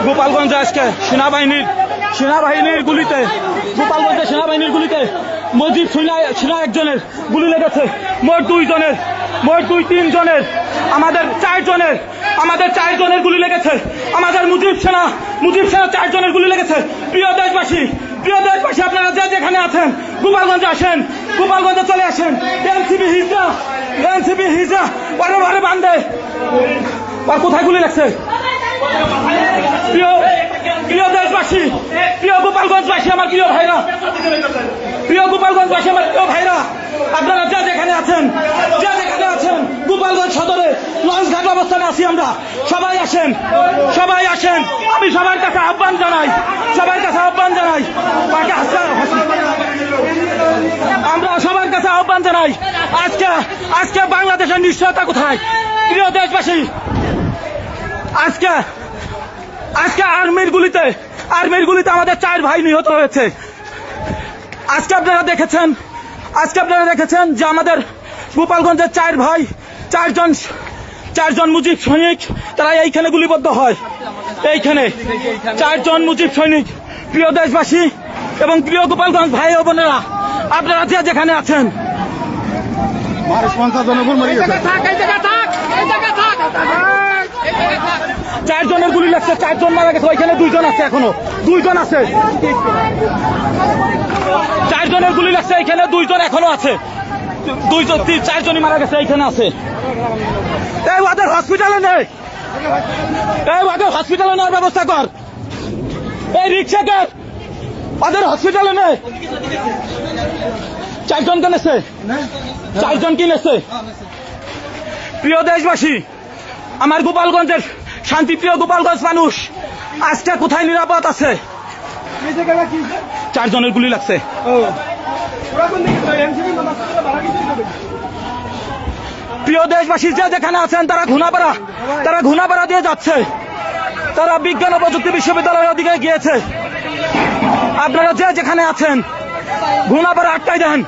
গোপালগঞ্জে আজকে সেনাবাহিনীর গুলিতে, গোপালগঞ্জে সেনাবাহিনীর গুলিতে মজিব সিনা একজনের গুলি লেগেছে। মোট 2 জনের আমাদের 4 জনের গুলি লেগেছে। আমাদের মুজিব সেনা 4 জনের গুলি লেগেছে। প্রিয় দেশবাসী আপনারা যে যেখানে আছেন গোপালগঞ্জে আসেন, গোপালগঞ্জে চলে আসেন। এনসিপি হিজরা বারে বান্ধে আর কোথায় গুলি লাগছে? প্রিয় দেশবাসী, প্রিয় গোপালগঞ্জবাসী, আমার প্রিয় ভাইরা, আপনারা যা যেখানে আছেন গোপালগঞ্জ সদরে লঞ্চঘাট অবস্থানে আছি আমরা। সবাই আসেন। আমি সবার কাছে আহ্বান জানাই, আমরা সবার কাছে আহ্বান জানাই। আজকে বাংলাদেশের নিশ্চয়তা কোথায়? প্রিয় দেশবাসী, আজকে আর্মির গুলিতে আমাদের 4 ভাই নিহত হয়েছে। আজকে আপনারা দেখেছেন যে আমাদের গোপালগঞ্জের 4 ভাই, 4 জন মুজিব সৈনিক, তারা এইখানে গুলিবদ্ধ হয়। এইখানে 4 জন মুজিব সৈনিক। প্রিয় দেশবাসী এবং প্রিয় গোপালগঞ্জ ভাই ও বোনেরা, আপনারা যে যেখানে আছেন, 4 জনের গুলি লাগছে, 4 জন মারা গেছে। ওইখানে 2 জন আছে, এখনো 2 জন আছে। 4 জনের গুলি লাগছে, এখানে 2 জন এখনো আছে। 4 জনই মারা গেছে, এইখানে আছে। ওদের হসপিটালে নেওয়ার ব্যবস্থা কর। এই রিক্সাকে ওদের হসপিটালে নেই। 4 জন কিনেছে, 4 জন কিনেছে। প্রিয় দেশবাসী, আমার গোপালগঞ্জের শান্তিপ্রিয় গোপালগঞ্জ মানুষ আজকে কোথায় নিরাপদ আছে? 4 জনের গুলি লাগছে। প্রিয় দেশবাসী যে যেখানে আছেন, তারা ঘুনাপাড়া দিয়ে যাচ্ছে। তারা বিজ্ঞান ও প্রযুক্তি বিশ্ববিদ্যালয়ের ওদিকে গিয়েছে। আপনারা যে যেখানে আছেন ঘুনাপাড়া আটকাই দেন।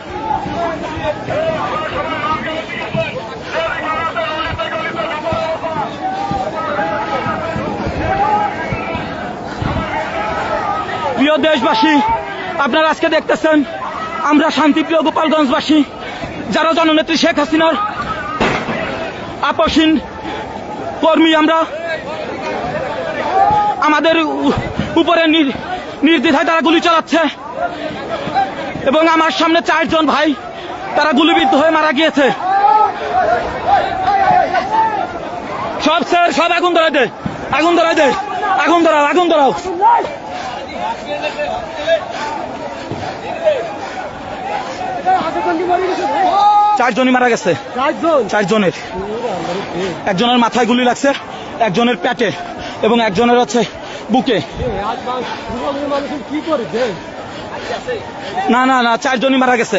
প্রিয় দেশবাসী, আপনারা আজকে দেখতেছেন আমরা শান্তিপ্রিয় গোপালগঞ্জবাসী, যারা জননেত্রী শেখ হাসিনার আপসীন কর্মী, আমরা আমাদের উপরে নির্দ্বিধায় তারা গুলি চালাচ্ছে এবং আমার সামনে 4 জন ভাই তারা গুলিবিদ্ধ হয়ে মারা গিয়েছে। সব আগুন ধরাই দে, আগুন ধরাও। 4 জনই মারা গেছে। 4 জনের, একজনের মাথায় গুলি লাগছে, একজনের পেটে এবং একজনের হচ্ছে বুকে। না 4 জনই মারা গেছে।